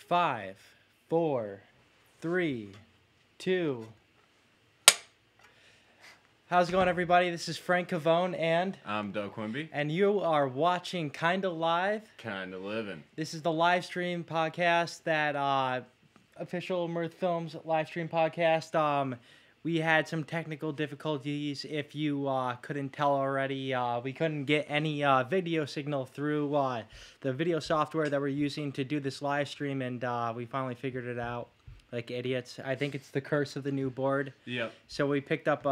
5, 4, 3, 2. How's it going, everybody? This is Frank Cavone, and I'm Doug Quimby. And you are watching Kinda Live. Kinda Livin. This is the live stream podcast that official Mirth Films live stream podcast. We had some technical difficulties. If you couldn't tell already, we couldn't get any video signal through the video software that we're using to do this live stream, and we finally figured it out. Like idiots. I think it's the curse of the new board. Yep. So we picked up.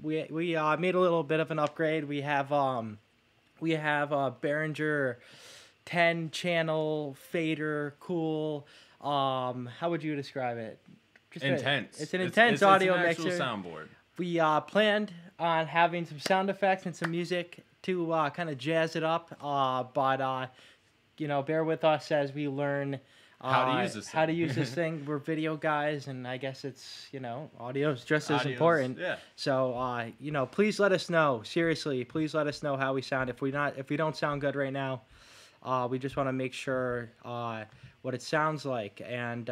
We made a little bit of an upgrade. We have a Behringer 10 channel fader. Cool. How would you describe it? Just intense. It's an intense audio mixer. mixer. It's an actual soundboard. We planned on having some sound effects and some music to kind of jazz it up. But bear with us as we learn. How to use this thing. We're video guys, and I guess it's, audio is just as important. Yeah. So, please let us know. Seriously, please let us know how we sound. If we don't sound good right now, we just want to make sure what it sounds like. And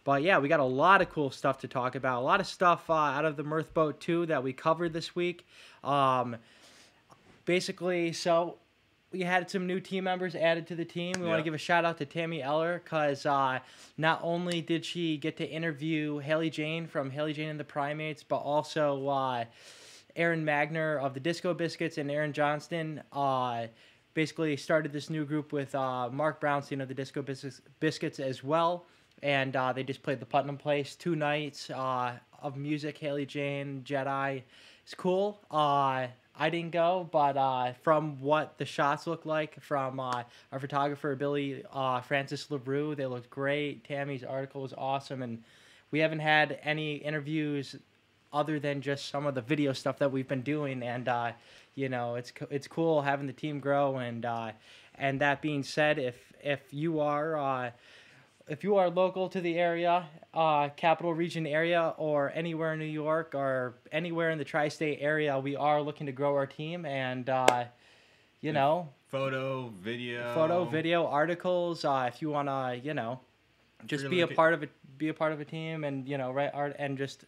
but yeah, we got a lot of cool stuff to talk about. A lot of stuff out of the Mirth Boat 2 that we covered this week. Basically, so we had some new team members added to the team. We want to give a shout out to Tammy Eller, because not only did she get to interview Haley Jane from Haley Jane and the Primates, but also Aaron Magner of the Disco Biscuits and Aaron Johnston basically started this new group with Mark Brownstein of the Disco Biscuits as well. And they just played the Putnam Place 2 nights of music. Haley Jane, Jedi. It's cool. I didn't go, but from what the shots look like from our photographer, Billy Francis LaRue, they looked great. Tammy's article was awesome, and we haven't had any interviews other than just some of the video stuff that we've been doing, and it's cool having the team grow, and that being said, if you are local to the area, Capital Region area, or anywhere in New York, or anywhere in the tri-state area, we are looking to grow our team, and photo, video, articles. If you want to, just really be a part of a team, and and just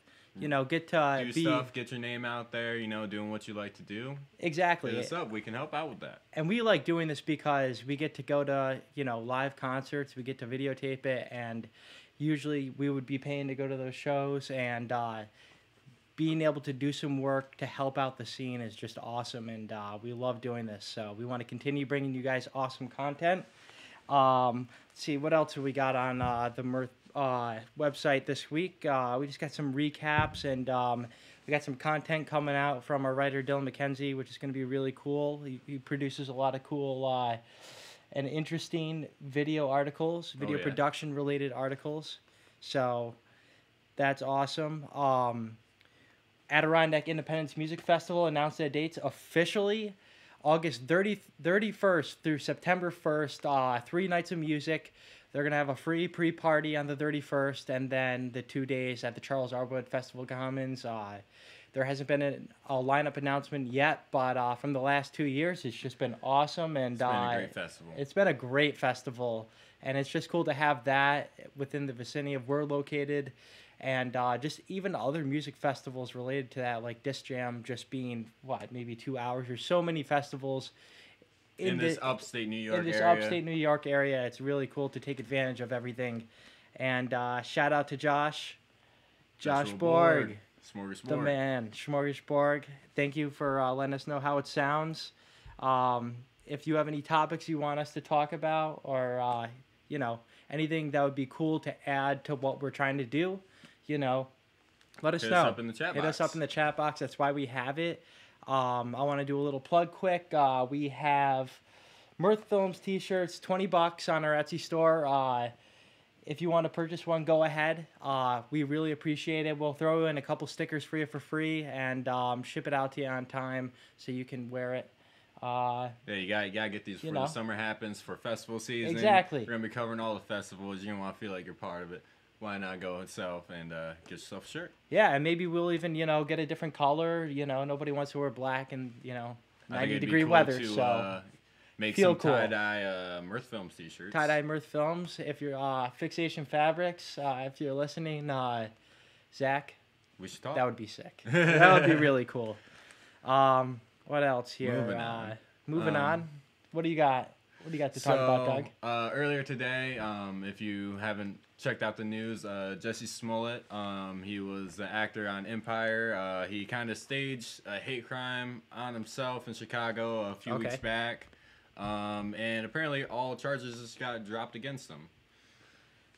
get to do stuff, get your name out there, doing what you like to do. Exactly. Hit us up. We can help out with that. And we like doing this because we get to go to, live concerts. We get to videotape it, and usually we would be paying to go to those shows, and being able to do some work to help out the scene is just awesome, and we love doing this. So we want to continue bringing you guys awesome content. Let's see, what else have we got on the Mirth website this week? We just got some recaps, and we got some content coming out from our writer Dylan McKenzie, which is going to be really cool. He produces a lot of cool and interesting video articles, production related articles. So that's awesome. Adirondack Independence Music Festival announced their dates officially. August 31st through September 1st, 3 nights of music. They're going to have a free pre-party on the 31st, and then the 2 days at the Charles Arwood Festival Commons. There hasn't been a lineup announcement yet, but from the last 2 years, it's just been awesome. And it's been a great festival. It's been a great festival, and it's just cool to have that within the vicinity of where we're located. And just even other music festivals related to that, like Disc Jam just being, maybe 2 hours. There's so many festivals in this upstate New York area. Upstate New York area. It's really cool to take advantage of everything. And shout out to Josh Borg. Smorgasbord. The man, Smorgasbord. Thank you for letting us know how it sounds. If you have any topics you want us to talk about, or, anything that would be cool to add to what we're trying to do, let us know. Hit us up in the chat box. Hit us up in the chat box. That's why we have it. I want to do a little plug quick. We have Mirth Films t-shirts, $20 on our Etsy store. If you want to purchase one, go ahead. We really appreciate it. We'll throw in a couple stickers for you for free, and ship it out to you on time so you can wear it. You gotta get these before the summer happens, for festival season. Exactly. We're gonna be covering all the festivals. You're gonna want to feel like you're part of it. Why not go itself and get yourself a shirt? Yeah, and maybe we'll even get a different color. Nobody wants to wear black in 90-degree weather. So make Feel some cool. tie-dye Mirth Films t-shirts. Tie-dye Mirth Films. If you're Fixation Fabrics, if you're listening, Zach, We should talk. that would be sick. That would be really cool. What else here? Moving on. What do you got? What do you got to talk about, Doug? Earlier today, if you haven't checked out the news, Jesse Smollett, he was the actor on Empire. He kind of staged a hate crime on himself in Chicago a few weeks back. And apparently all charges just got dropped against him.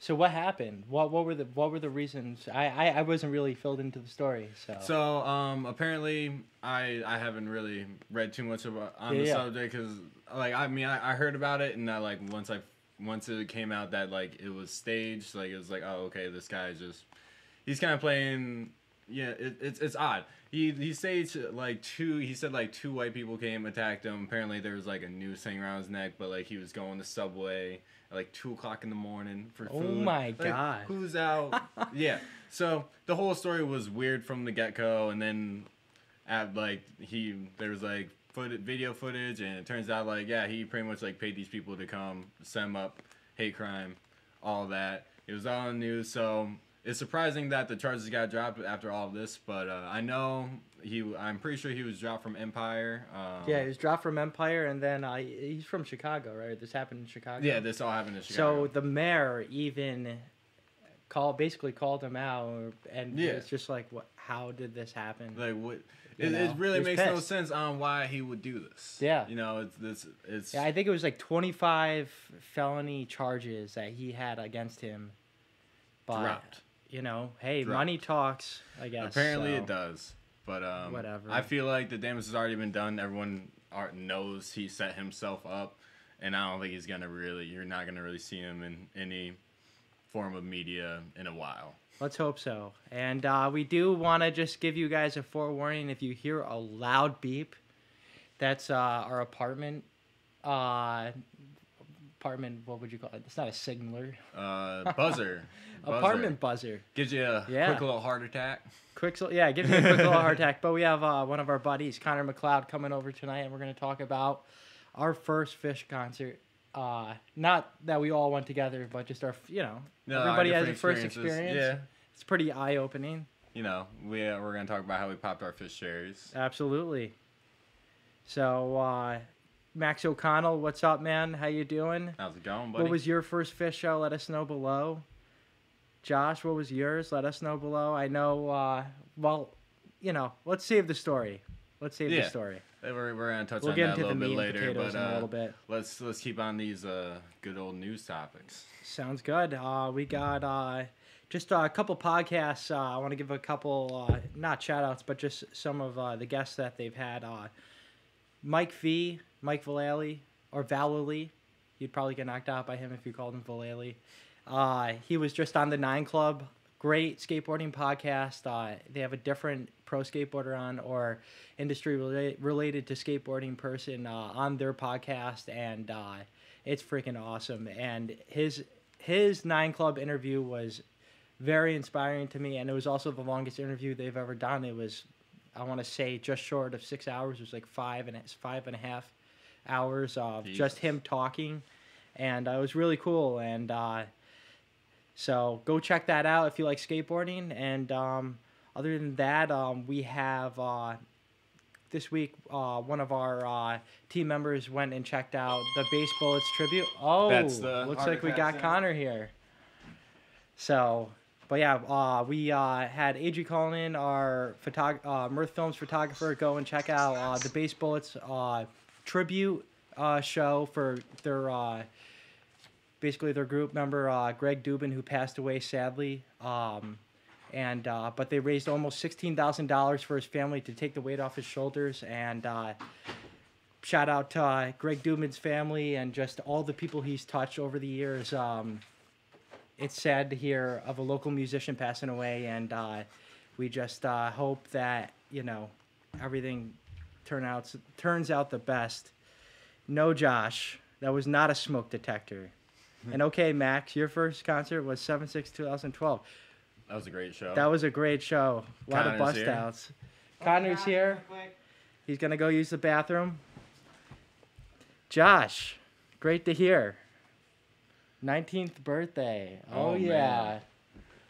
So what happened? What were the reasons? I wasn't really filled into the story. So apparently I haven't really read too much about the subject because I heard about it, and once it came out that like it was staged, like it was like, oh, okay, this guy he's kind of playing. Yeah, it's odd. He staged he said two white people came, attacked him. Apparently there was like a noose hanging around his neck, but like he was going to Subway at like 2:00 in the morning for food. Oh my god. Who's out? Yeah. So the whole story was weird from the get-go, and then there was like video footage, and it turns out he pretty much like paid these people to come set him up, hate crime, all that. It was all on the news, so it's surprising that the charges got dropped after all of this, but I'm pretty sure he was dropped from Empire. He was dropped from Empire, and then he's from Chicago, right? This happened in Chicago? Yeah, this all happened in Chicago. So the mayor even basically called him out, and it's just like, what? How did this happen? Like, what? It really makes no sense on why he would do this. Yeah. It's. Yeah, I think it was like 25 felony charges that he had against him. But, dropped. Hey, dropped. Money talks, I guess. Apparently it does. But whatever. I feel like the damage has already been done. Everyone knows he set himself up, and I don't think you're not gonna really see him in any form of media in a while. Let's hope so. And we do want to just give you guys a forewarning. If you hear a loud beep, that's our apartment. What would you call it? It's not a signaler. Buzzer. Apartment buzzer. Gives you a quick little heart attack. Gives you a quick little heart attack. But we have one of our buddies, Connor Mcleod, coming over tonight, and we're going to talk about our first Phish concert. Not that we all went together, but just everybody has a first experience. Yeah. It's pretty eye-opening. We're going to talk about how we popped our Phish cherries. Absolutely. So, Max O'Connell, what's up, man? How you doing? How's it going, buddy? What was your first Phish show? Let us know below. Josh, what was yours? Let us know below. I know, let's save the story. Let's save the story. We're going to touch on that a little bit later, but in a little bit. Let's keep on these good old news topics. Sounds good. We got just a couple podcasts. I want to give a couple, not shout-outs, but just some of the guests that they've had. Mike Vallely, or Vallely. You'd probably get knocked out by him if you called him Vallely. He was just on the 9 Club. Great skateboarding podcast. They have a different pro skateboarder on or industry related to skateboarding person on their podcast, and it's freaking awesome. And his 9 Club interview was very inspiring to me, and it was also the longest interview they've ever done. It was, I want to say, just short of 6 hours. It was like 5.5 hours of just him talking, and it was really cool. And so go check that out if you like skateboarding. And other than that, we have this week one of our team members went and checked out the BassBullets tribute. Oh, looks like we got Connor here. So, but yeah, we had Adri calling in, our Mirth Films photographer. Go and check out the BassBullets tribute show for their basically their group member Greg Dubin, who passed away sadly. But they raised almost $16,000 for his family to take the weight off his shoulders. And shout out to Greg Dubin's family and just all the people he's touched over the years. It's sad to hear of a local musician passing away, and we just hope that everything turns out the best. No, Josh, that was not a smoke detector. And okay, Max, your first concert was 7/6/2012. That was a great show. That was a great show. A lot of bust outs. Connor's here. He's gonna go use the bathroom. Josh, great to hear. 19th birthday. Oh yeah. Man.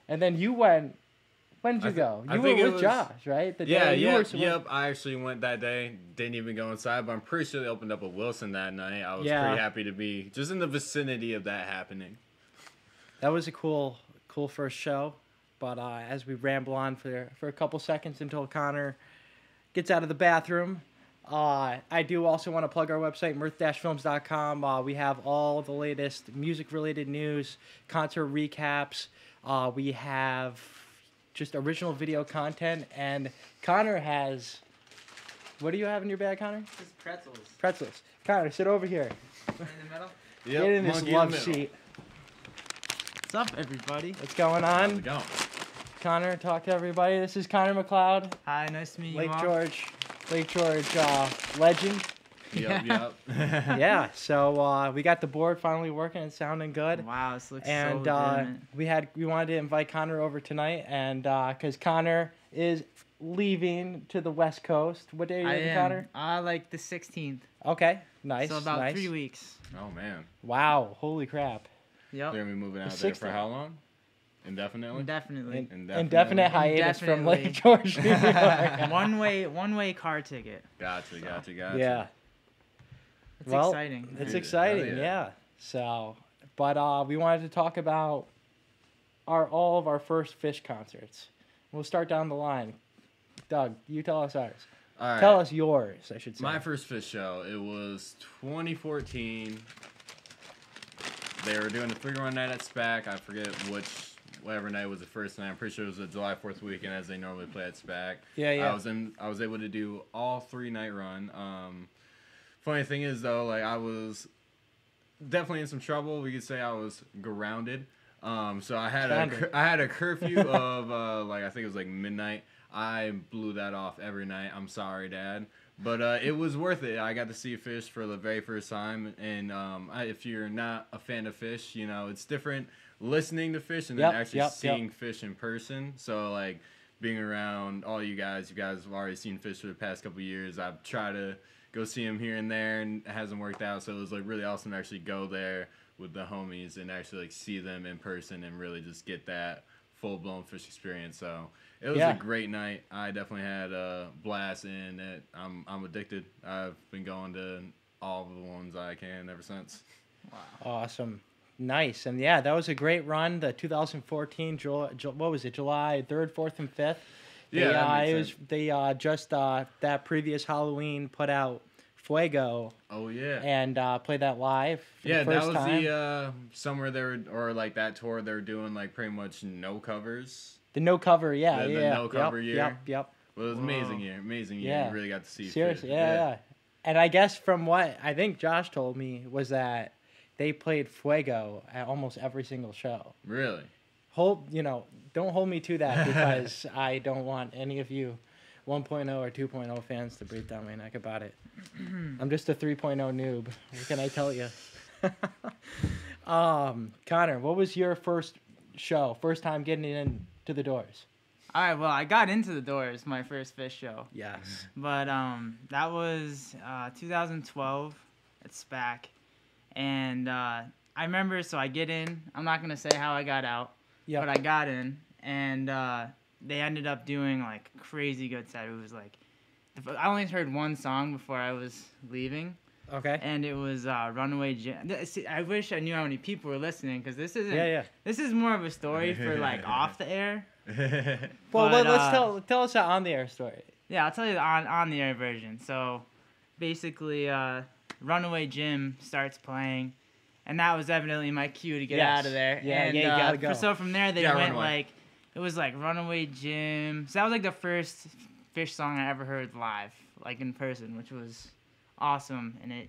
And then you went. When did you go? You were with Josh, right? The day you were yep. I actually went that day. Didn't even go inside, but I'm pretty sure they opened up a Wilson that night. I was pretty happy to be just in the vicinity of that happening. That was a cool first show. But as we ramble on for a couple seconds until Connor gets out of the bathroom, I do also want to plug our website, mirth-films.com. We have all the latest music-related news, concert recaps. We have just original video content, and Connor has... What do you have in your bag, Connor? Just pretzels. Pretzels. Connor, sit over here. In the middle? Yep, Get in this love seat. What's up, everybody? What's going on? How's it going? Connor, talk to everybody. This is Connor Mcleod. Hi, nice to meet you Lake all. George legend. Yep. Yeah, so we got the board finally working and sounding good. Wow, this looks And so legitimate. we wanted to invite Connor over tonight, and because Connor is leaving to the West Coast. What day are you leaving, Connor? Like the 16th. Okay, nice. So about nice. 3 weeks. Oh man. Wow, holy crap. Yep. They're gonna be moving out The there for 16th. how long? Indefinitely. Indefinitely. Indefinite hiatus from Indefinitely. Lake George, New York. one way car ticket. Gotcha. Yeah. It's Well, exciting. It's Yeah, exciting, hell yeah. yeah. So, but we wanted to talk about all of our first Phish concerts. We'll start down the line. Doug, you tell us ours. All right. Tell us yours, I should say. My first Phish show, it was 2014. They were doing the figure one night at SPAC. I forget whatever night was the first night. I'm pretty sure it was the July 4th weekend, as they normally play at SPAC. Yeah. I was able to do all 3-night run. Funny thing is though, like I was definitely in some trouble. We could say I was grounded. So I had a curfew of like I think it was like midnight. I blew that off every night. I'm sorry, Dad. But it was worth it. I got to see Phish for the very first time. And if you're not a fan of Phish, you know, it's different listening to Phish and then actually seeing Phish in person. So, like, being around all you guys have already seen Phish for the past couple of years. I've tried to go see him here and there, and it hasn't worked out. So it was, like, really awesome to actually go there with the homies and actually, like, see them in person and really just get that full-blown Phish experience. So it was a great night. I definitely had a blast, and I'm addicted. I've been going to all the ones I can ever since. Wow. Awesome. Nice. And yeah, that was a great run. The 2014, what was it, July 3rd, 4th, and 5th? They just that previous Halloween put out Fuego. Oh yeah. And played that live. For the first that was time. the somewhere they were, or like that tour they were doing like pretty much no covers. The no cover, The no cover year. Yep. Well, it was amazing year. Yeah. You really got to see. Seriously, Phish. yeah. And I guess from what I think Josh told me was that they played Fuego at almost every single show. Really? Don't hold me to that because I don't want any of you 1.0 or 2.0 fans to breathe down my neck about it. I'm just a 3.0 noob. What can I tell you? Connor, what was your first show? First time getting into the doors? All right, well, I got into the doors, my first Phish show. Yes. But that was 2012 at SPAC. And I remember, so I get in. I'm not going to say how I got out. Yep. But I got in. And they ended up doing, like, crazy good set. It was, like, I only heard one song before I was leaving. Okay. And it was Runaway Jim. I wish I knew how many people were listening, because this isn't. Yeah. This is more of a story for, like, off the air. Well, But, let's tell us an on the air story. Yeah, I'll tell you the on the air version. So, basically, Runaway Jim starts playing, and that was evidently my cue to get out of there. Yeah, and, you gotta go. So from there they Yeah, went Runaway. like, it was like Runaway Jim. So that was like the first Phish song I ever heard live, like in person, which was awesome. And it,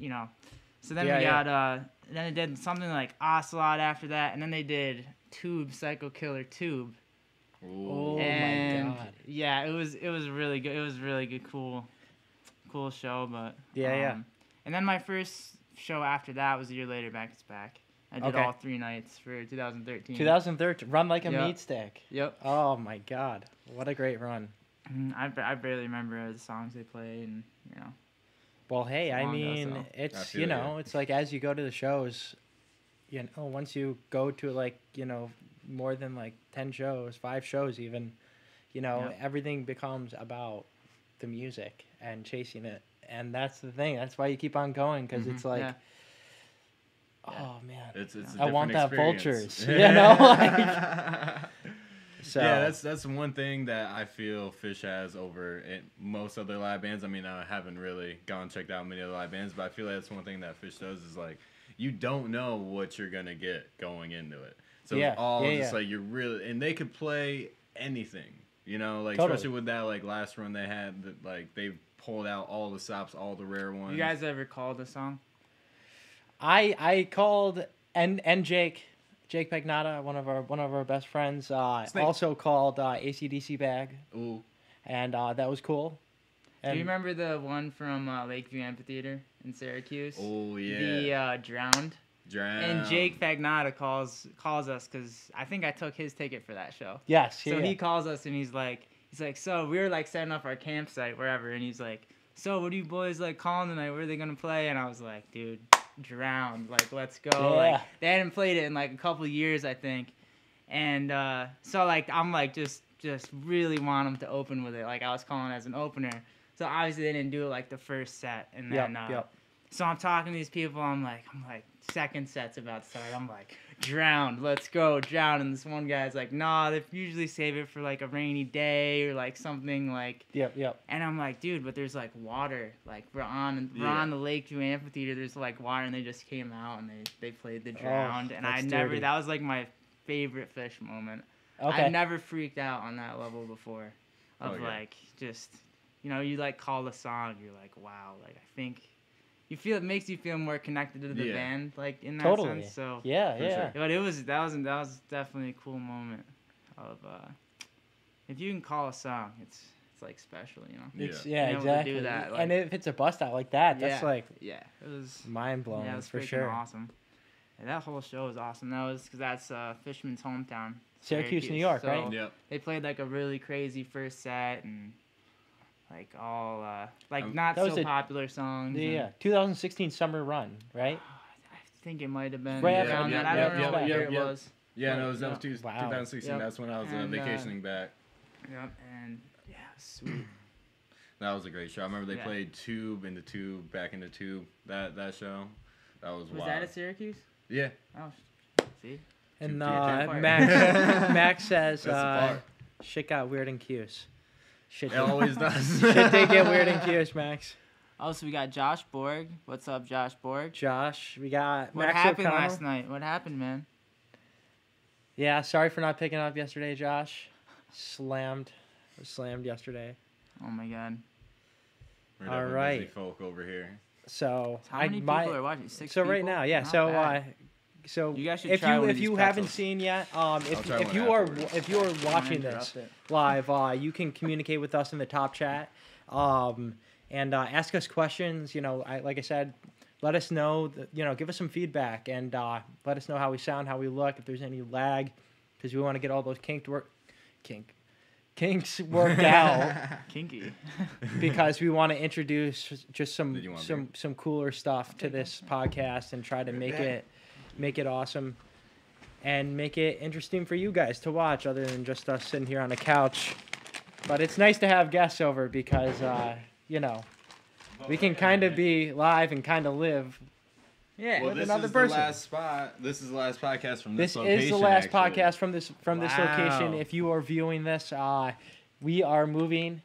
so then we got then they did something like Ocelot after that, and then they did Tube, Psycho Killer Tube. Oh And my God. yeah, it was really good. It was really good, cool show. But Yeah. And then my first show after that was a year later, back to SPAC. I did all 3 nights for 2013. 2013, Run Like a Meat Stick. Yep. Oh my God, what a great run. I barely remember the songs they played, and Well, hey, I Long mean, ago, so. it's, you know, it's like as you go to the shows, you know, once you go to like, you know, more than like 10 shows, 5 shows even, you know, Yep. everything becomes about the music and chasing it. And that's the thing. That's why you keep on going, because it's like, Yeah. oh man, It's I want that experience. Vultures, you know? Like, so yeah, that's one thing that I feel Phish has over most other live bands. I mean, I haven't really gone and checked out many other live bands, but I feel like that's one thing that Phish does is like you don't know what you're gonna get going into it. So it's all just like you're really, and they could play anything, you know, like Totally. especially with that like last run they had, that like they pulled out all the stops, all the rare ones. You guys ever called a song? I called and Jake Pagnata, one of our best friends, also called AC/DC Bag. Ooh. And that was cool. And Do you remember the one from Lakeview Amphitheater in Syracuse? Oh yeah. The Drowned. And Jake Pagnata calls us because I think I took his ticket for that show. Yes. So he calls us and he's like, so we were like setting up our campsite wherever, and he's like, so what are you boys like calling tonight? Where are they gonna play? And I was like, dude, Drowned, like let's go. Yeah. Like they hadn't played it in like a couple years, I think, and so like I'm like just really want them to open with it. Like I was calling as an opener. So obviously they didn't do it like the first set, and then so I'm talking to these people. I'm like second set's about to start. I'm like, Drowned, let's go, Drowned. And this one guy's like, nah, they usually save it for like a rainy day or like something like. Yep. And I'm like, dude, but there's like water. Like we're on the Lakeview Amphitheater. There's like water, and they just came out and they played the Drowned, and that was like my favorite Phish moment. Okay. I've never freaked out on that level before. Like just, you know, you like call a song, you're like, wow, like I think. You feel it makes you feel more connected to the band, like in that sense. So yeah. Sure. But that was definitely a cool moment. Of if you can call a song, it's like special, you know. Exactly. To do that, like, and if it's a bust out like that, that's like it was mind blowing. Yeah, it was for freaking sure. awesome. And that whole show was awesome. That was because that's Fishman's hometown, Syracuse, New York, so right? Yep. They played like a really crazy first set and. Like all, not so popular songs. Yeah, 2016 summer run, right? I think it might have been. Right around that. I don't know what year it was. Yeah, no, it was 2016. Yep. That's when I was vacationing back. Yep, and yeah, sweet. That was a great show. I remember they played Tube into Tube, back into Tube. That show, that was wild. Was that at Syracuse? Yeah. Oh, see. And Max says, shit got weird in Q's. It always does. Shit did get weird in Q's, Max. Oh, so we got Josh Borg. What's up, Josh Borg? Josh, we got What Max happened O'Connell. last night? What happened, man? Yeah, sorry for not picking up yesterday, Josh. Slammed yesterday. Oh my God. We're All busy right. folk over here. So how many people are watching? 6 so people? right now, yeah. Not So you guys should if try one of if these you haven't pretzels. seen yet, if you are Don't watching this live, you can communicate with us in the top chat, and ask us questions. You know, like I said, let us know. Give us some feedback and let us know how we sound, how we look, if there's any lag, because we want to get all those kinks worked out. Kinky. Because we want to introduce just some cooler stuff to this podcast and try to make it awesome and make it interesting for you guys to watch, other than just us sitting here on a couch. But it's nice to have guests over because we can kind of be live and kind of live. Yeah. Well, with another person. This is the last podcast from this This location. is the last actually. podcast from this location. If you are viewing this, we are moving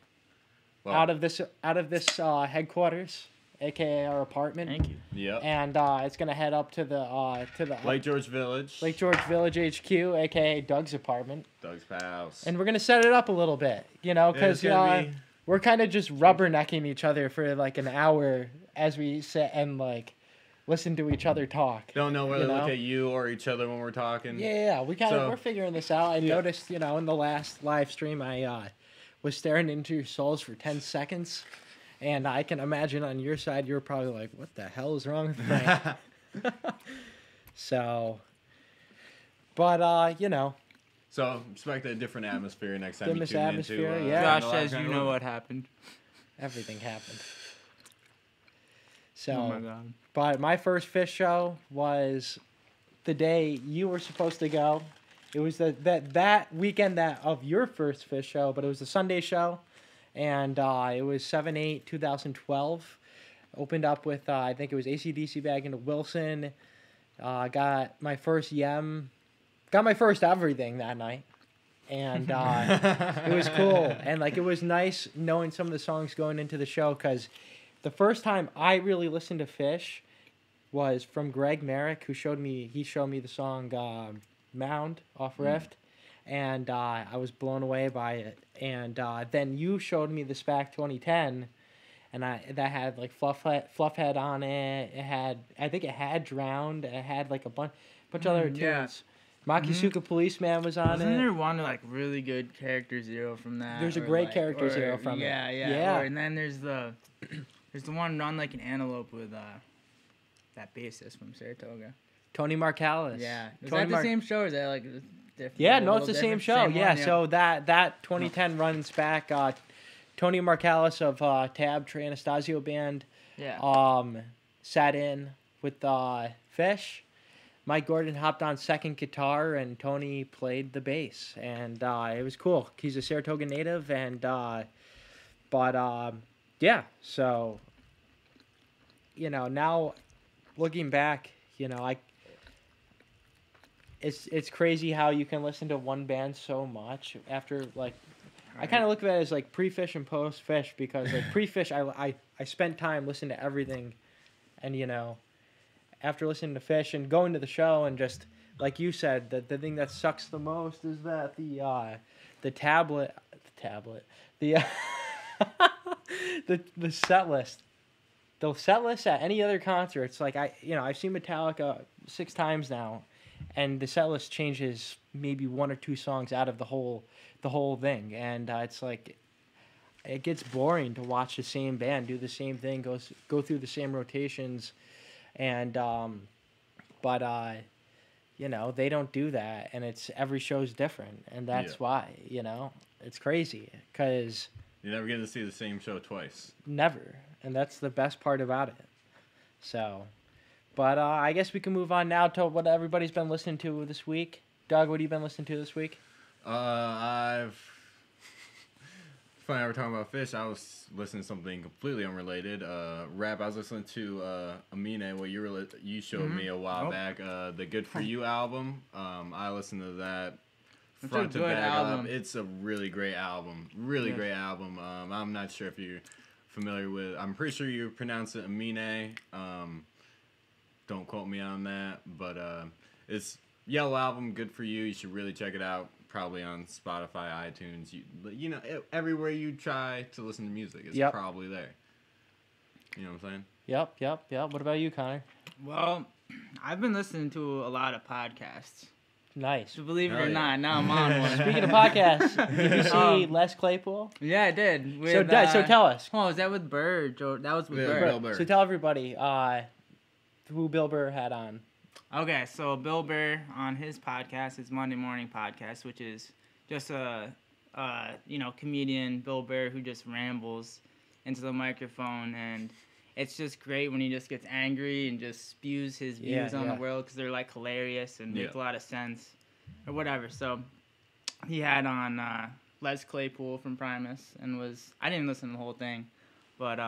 out of this headquarters, aka our apartment. Thank you. Yep. And it's gonna head up to the Lake George Village. Lake George Village HQ, aka Doug's apartment. Doug's house. And we're gonna set it up a little bit, because we're kind of just rubbernecking each other for like an hour as we sit and like listen to each other talk. Don't know whether to look at you or each other when we're talking. Yeah, we're figuring this out. I noticed, in the last live stream, I was staring into your souls for 10 seconds, and I can imagine on your side you're probably like, "What the hell is wrong with me?" So, but So expect a different atmosphere next time Different you tune atmosphere, into. yeah. Josh says you know what happened. everything happened. So, Oh my God. But my first Phish show was the day you were supposed to go. It was that weekend of your first Phish show, but it was the Sunday show, and it was 7/8/2012. Opened up with I think it was AC/DC Back into Wilson. Got my first got my first everything that night, and it was cool. And like it was nice knowing some of the songs going into the show, because the first time I really listened to Phish was from Greg Merrick, who showed me the song Mound off Rift, and I was blown away by it. And then you showed me the SPAC 2010, and that had like Fluffhead on it. I think it had Drowned. It had like a bunch of other tunes. Yeah. Makisuka Policeman was on Wasn't it. there one like really good Character Zero from that? There's a or, great like, Character or- Zero from yeah, it. Yeah, Yeah. And then there's the one Run Like an Antelope with that bassist from Saratoga. Tony Marcalis. Yeah. Is Tony that the same show or is that like different? Yeah, a no, it's little the same different? show. Same Yeah, one, so that 2010 runs back. Tony Marcalis of Tab Trey Anastasio Band Yeah. sat in with Phish. Mike Gordon hopped on second guitar, and Tony played the bass, and it was cool. He's a Saratoga native, and yeah. So now looking back, it's crazy how you can listen to one band so much after like. I kind of look at it as like pre-Phish and post-Phish, because like pre-Phish, I spent time listening to everything, and after listening to Phish and going to the show, and just like you said, the thing that sucks the most is that the set list. The set list at any other concert, it's like I've seen Metallica 6 times now, and the set list changes maybe 1 or 2 songs out of the whole thing, and it's like it gets boring to watch the same band do the same thing, go through the same rotations, and but they don't do that, and it's every show's different, and that's why it's crazy, because you never get to see the same show twice. Never. And that's the best part about it. So, but I guess we can move on now to what everybody's been listening to this week. Doug, what have you been listening to this week? Funny we're talking about Phish. I was listening to something completely unrelated. Rap. I was listening to Amine, what you showed me a while back. The Good For You album. I listened to that front to back. Album. It's a really great album. Great album. I'm not sure if you're familiar with. I'm pretty sure you pronounce it Amine. Don't quote me on that, but it's yellow album. Good For You. You should really check it out. Probably on Spotify, iTunes. Everywhere you try to listen to music, it's probably there. You know what I'm saying? Yep. What about you, Connor? Well, I've been listening to a lot of podcasts. Nice. So believe it or not, now I'm on one. Speaking of podcasts, did you see Les Claypool? Yeah, I did. With, so tell us. Oh, was that with Burr? That was with Burr. Bill Burr. So tell everybody who Bill Burr had on. Okay, so Bill Burr on his podcast, his Monday Morning Podcast, which is just a comedian, Bill Burr, who just rambles into the microphone, and it's just great when he just gets angry and just spews his views on the world, because they're like hilarious and make a lot of sense or whatever. So he had on Les Claypool from Primus, and I didn't listen to the whole thing, but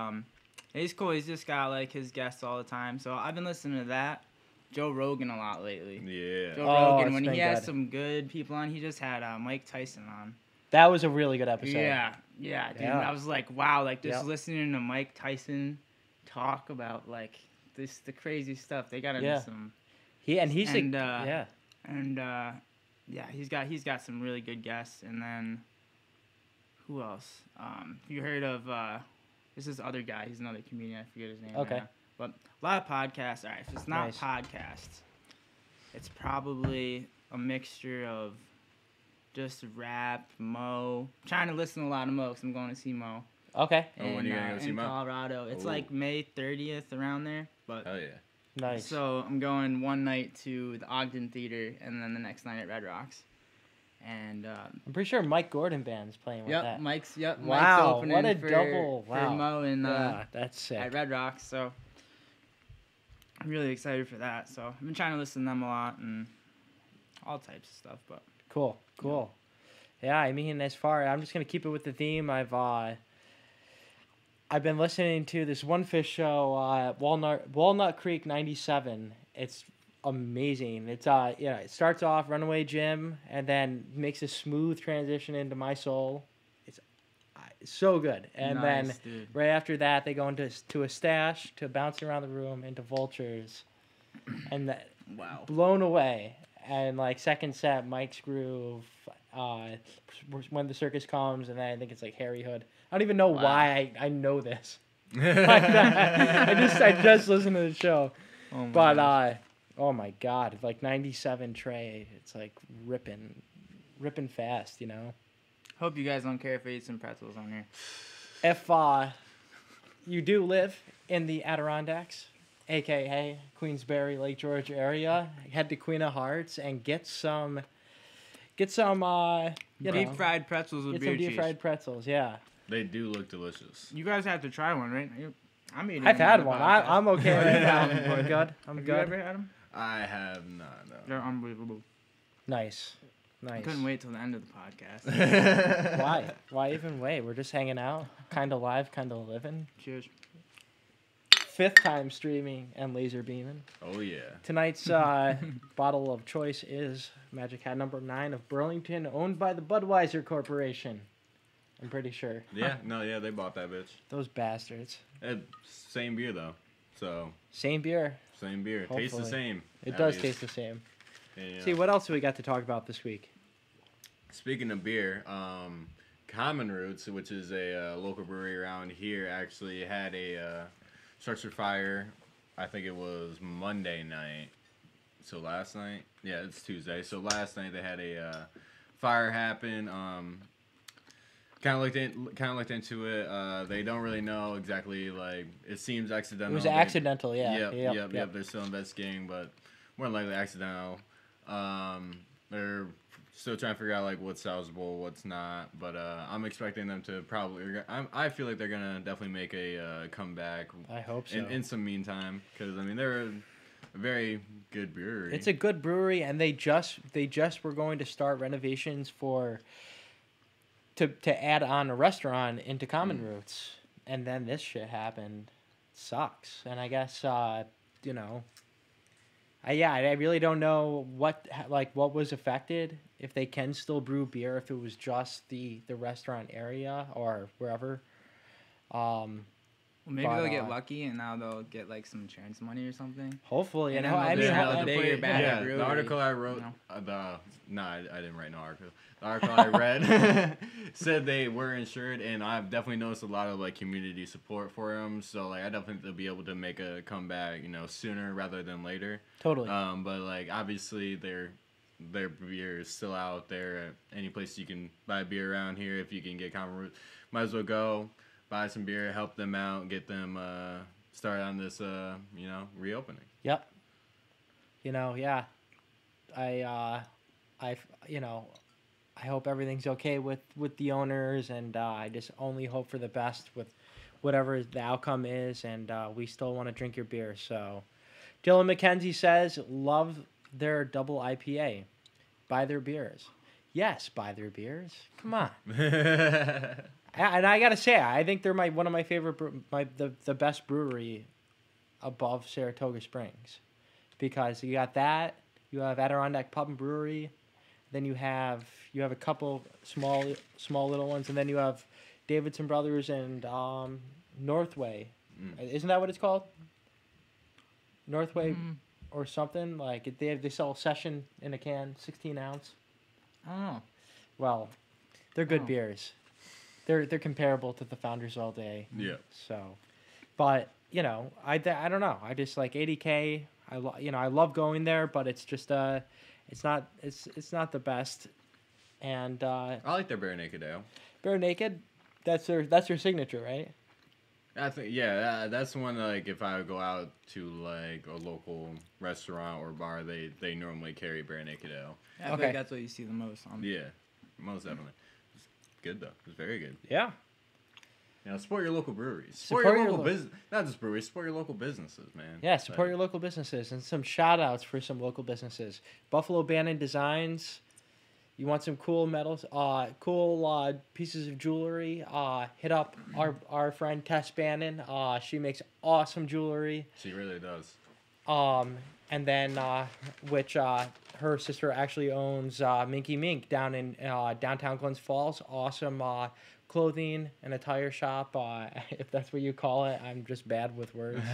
he's cool. He's just got like his guests all the time. So I've been listening to that. Joe Rogan a lot lately. Yeah. Joe Rogan, when he has some good people on, he just had Mike Tyson on. That was a really good episode. Yeah, dude. Yeah. I was like, wow, like just listening to Mike Tyson talk about like the crazy stuff. They gotta do some. He's got some really good guests. And then who else? You heard of this is other guy? He's another comedian. I forget his name. Okay. Right now. But a lot of podcasts. All right, if it's not podcasts, it's probably a mixture of just rap, Mo. I'm trying to listen to a lot of Mo because I'm going to see Mo. Okay. When are you going to go see Mo? In Colorado. It's like May 30th, around there. But oh, yeah. Nice. So I'm going one night to the Ogden Theater and then the next night at Red Rocks. And I'm pretty sure Mike Gordon Band's playing with that. Mike's wow, opening what a for, double. for Mo and that's sick. at Red Rocks. So I'm really excited for that. So I've been trying to listen to them a lot and all types of stuff. But Cool. Yeah, I mean, I'm just gonna keep it with the theme. I've been listening to this one Phish show, Walnut Creek '97. It's amazing. It's it starts off Runaway Jim and then makes a smooth transition into My Soul. It's so good. And then right after that, they go into a stash, to Bouncing Around the Room, into Vultures, and wow, blown away. And like second set, Mike's Groove, When the Circus Comes, and then I think it's like Harry Hood. I don't even know why I know this. I just listened to the show. Oh my god, like 97 Trey, it's like ripping fast, you know. Hope you guys don't care if I eat some pretzels on here. If you do live in the Adirondacks, aka Queensbury, Lake George area, head to Queen of Hearts and get some deep fried pretzels with beer cheese. Deep fried pretzels, yeah. They do look delicious. You guys have to try one, right? I'm eating. I've had one. I'm okay right now. I'm good. Have you ever had them? I have not. No. They're unbelievable. Nice. I couldn't wait till the end of the podcast. Why? Why even wait? We're just hanging out, kind of live, kind of living. Cheers. 5th time streaming and laser beaming. Oh yeah. Tonight's bottle of choice is Magic Hat number 9 of Burlington, owned by the Budweiser Corporation. I'm pretty sure. Yeah. No. Yeah. They bought that bitch. Those bastards. Same beer though. So. Same beer. Same beer. Hopefully. Tastes the same. It does taste the same. Yeah. See, what else do we got to talk about this week? Speaking of beer, Common Roots, which is a local brewery around here, actually had a structure fire. I think it was Monday night. So last night? Yeah, it's Tuesday. So last night they had a fire happen. Kind of looked into it. They don't really know exactly. Like, it seems accidental. It was accidental, yeah. Yep. They're still investigating, but more than likely accidental. They're still trying to figure out like what's salvageable, what's not. But I'm expecting them to probably. I feel like they're gonna definitely make a comeback. I hope so. In some meantime, because I mean they're a very good brewery. It's a good brewery, and they just were going to start renovations to add on a restaurant into Common Roots, and then this shit happened. Sucks. And I guess I really don't know what was affected, if they can still brew beer, if it was just the restaurant area or wherever. Well, maybe they'll get lucky and now they'll get like some insurance money or something. Hopefully, and the article I wrote, I didn't write no article. The article I read said they were insured, and I've definitely noticed a lot of like community support for them. So like I definitely think they'll be able to make a comeback, sooner rather than later. Totally. But like obviously their beer is still out there. Any place you can buy beer around here, if you can get Common Root, might as well go buy some beer, help them out, get them started on this reopening. Yep. Yeah. I hope everything's okay with the owners, and I just only hope for the best with whatever the outcome is, and we still want to drink your beer. So Dylan McKenzie says, love their double IPA. Buy their beers. Yes, buy their beers. Come on. And I got to say, I think they're one of my favorite, the best brewery above Saratoga Springs. Because you got that, you have Adirondack Pub and Brewery, then you have a couple small little ones, and then you have Davidson Brothers and Northway. Isn't that what it's called? Northway or something? Like they sell Session in a can, 16 ounce. Oh. Well, they're good beers. They're comparable to the Founders All Day. Yeah. So, but I don't know. I just like 80K. I love going there, but it's just it's not the best. And I like their Bare Naked Ale. Bare Naked, that's their signature, right? I think that's the one like if I go out to like a local restaurant or bar, they normally carry Bare Naked Ale. I think that's what you see the most on. Yeah, most definitely. It's good though. It's very good. Yeah. You know, support your local breweries. Support your local business. Not just breweries. Support your local businesses, man. Yeah, support your local businesses. And some shout-outs for some local businesses. Buffalo Bannon Designs. You want some cool metals, cool pieces of jewelry, hit up our friend Tess Bannon. She makes awesome jewelry. She really does. And then, her sister actually owns Minky Mink down in downtown Glens Falls. Awesome clothing and attire shop, if that's what you call it. I'm just bad with words.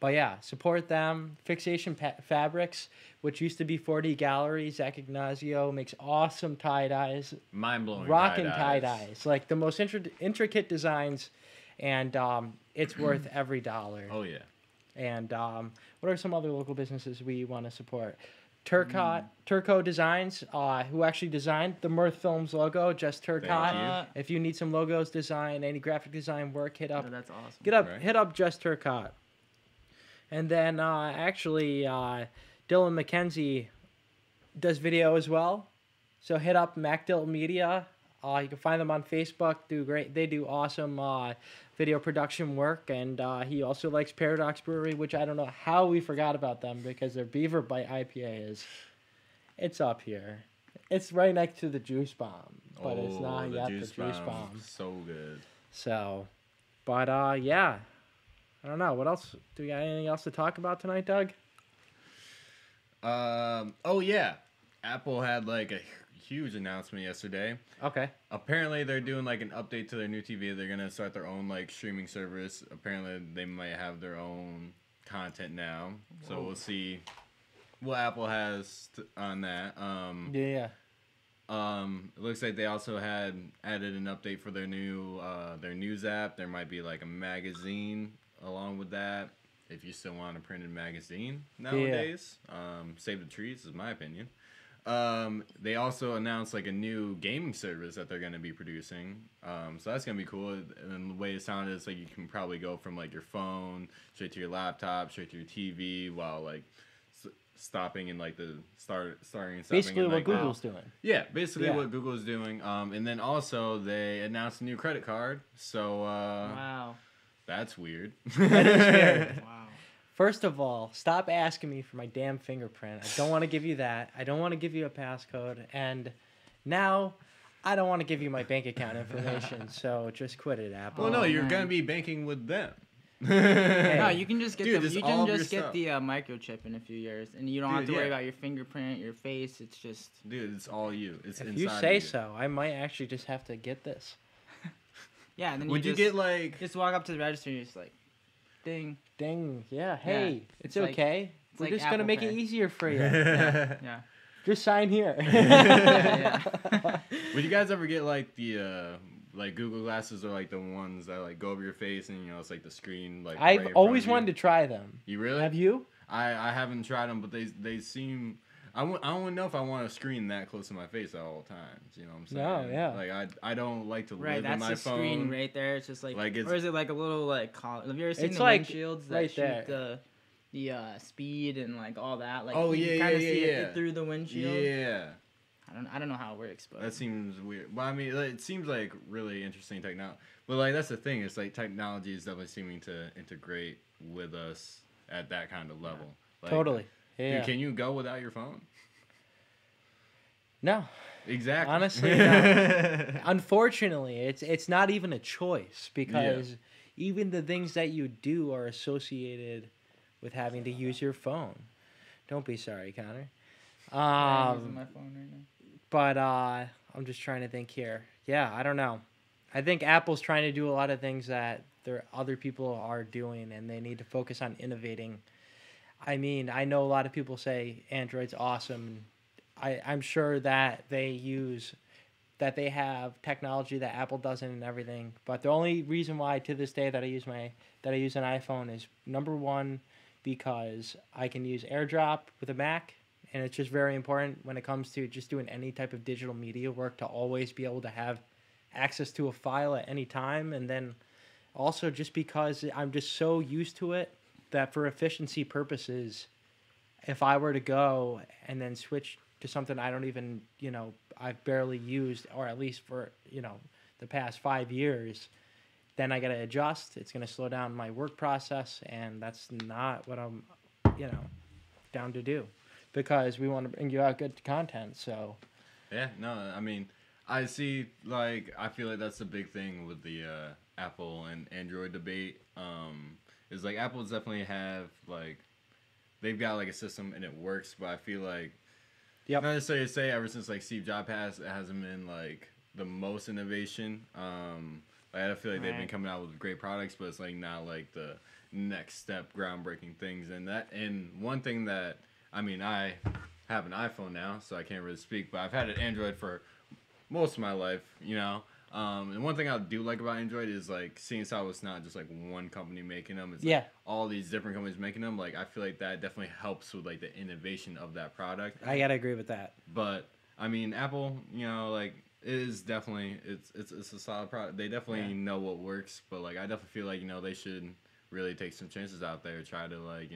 But yeah, support them. Fixation Fabrics, which used to be 4D Gallery. Zach Ignazio makes awesome tie-dyes. Mind-blowing rocking tie-dyes. Like the most intricate designs, and it's worth every dollar. Oh, yeah. And what are some other local businesses we want to support? Turco Designs, who actually designed the Mirth Films logo, just Turcotte. If you need some logos designed, any graphic design work, hit up. Oh, that's awesome. Hit up just Turcotte. And then Dylan McKenzie does video as well. So hit up MacDill Media. You can find them on Facebook. They do awesome video production work, and he also likes Paradox Brewery, which I don't know how we forgot about them because their Beaver Bite IPA it's up here. It's right next to the Juice Bomb, but it's not yet the Juice Bomb. So good. So, but yeah, I don't know. What else? Do we got anything else to talk about tonight, Doug? Oh yeah, Apple had like a huge announcement yesterday. Okay. Apparently they're doing like an update to their new TV. They're gonna start their own like streaming service. Apparently they might have their own content now. So we'll see what Apple has on that. Yeah. It looks like they also had added an update for their new their news app. There might be like a magazine along with that. If you still want a printed magazine nowadays, save the trees is my opinion. They also announced like a new gaming service that they're going to be producing. So that's going to be cool. And the way it sounded is like you can probably go from like your phone straight to your laptop, straight to your TV while like stopping in like the starting and stopping. Basically in, what like, Google's doing. Yeah, basically what Google's doing. And then also they announced a new credit card. So wow. That's weird. That is weird. Wow. First of all, stop asking me for my damn fingerprint. I don't want to give you that. I don't want to give you a passcode. And now, I don't want to give you my bank account information. So just quit it, Apple. Well, no, you're gonna be banking with them. Hey. No, you can just get the stuff. microchip in a few years, and you don't have to worry about your fingerprint, your face. It's just it's all you. It's if inside you say you. so. I might actually just have to get this. Yeah, and then Would you get like just walk up to the register and you're just like, ding. Ding. Yeah. Hey, it's like- okay. We're like just gonna Apple make Pay. it easier for you. Yeah. Just sign here. Yeah. Would you guys ever get like the like Google glasses or like the ones that like go over your face and it's like the screen like right in I've front always of you? wanted to try them. You really? Have you? I haven't tried them, but they seem. I don't know if I want a screen that close to my face at all times. You know what I'm saying? No, yeah. Like I don't like to Right, live in that's my the phone. screen right there. It's just like it's, or is it like a little like have you ever seen It's the like windshields that right shoot there. the speed and like all that? Like Oh, you yeah, can kind of yeah, see yeah. it through the windshield. Yeah. I don't know how it works, but That seems weird. Well, I mean, it seems like really interesting technology. But like that's the thing. It's like technology is definitely seeming to integrate with us at that kind of level. Like, Totally. Yeah. Dude, can you go without your phone? No. Exactly. Honestly, no. Unfortunately, it's not even a choice because even the things that you do are associated with having to use your phone. Don't be sorry, Connor. I'm using my phone right now. But I'm just trying to think here. Yeah, I don't know. I think Apple's trying to do a lot of things that other people are doing, and they need to focus on innovating. I mean, I know a lot of people say Android's awesome. I'm sure that they have technology that Apple doesn't and everything. But the only reason why to this day that I use an iPhone is number one because I can use AirDrop with a Mac, and it's just very important when it comes to just doing any type of digital media work to always be able to have access to a file at any time. And then also just because I'm just so used to it that for efficiency purposes, if I were to go and then switch to something I don't even, I've barely used, or at least for, the past 5 years, then I got to adjust. It's going to slow down my work process, and that's not what I'm, down to do, because we want to bring you out good content. So, yeah, no, I mean, I see, like, I feel like that's the big thing with the Apple and Android debate. Is like Apple definitely have like, they've got like a system and it works, but I feel like, not necessarily to say ever since like Steve Jobs it hasn't been like the most innovation. Like, I feel like they've been coming out with great products, but it's like not like the next step groundbreaking things. And one thing that, I mean, I have an iPhone now, so I can't really speak, but I've had an Android for most of my life, and one thing I do like about Android is like seeing how it's not just like one company making them. It's like all these different companies making them. Like, I feel like that definitely helps with like the innovation of that product. I gotta agree with that. But I mean, Apple, like, is definitely it's a solid product. They definitely know what works, but like I definitely feel like they should really take some chances out there, try to like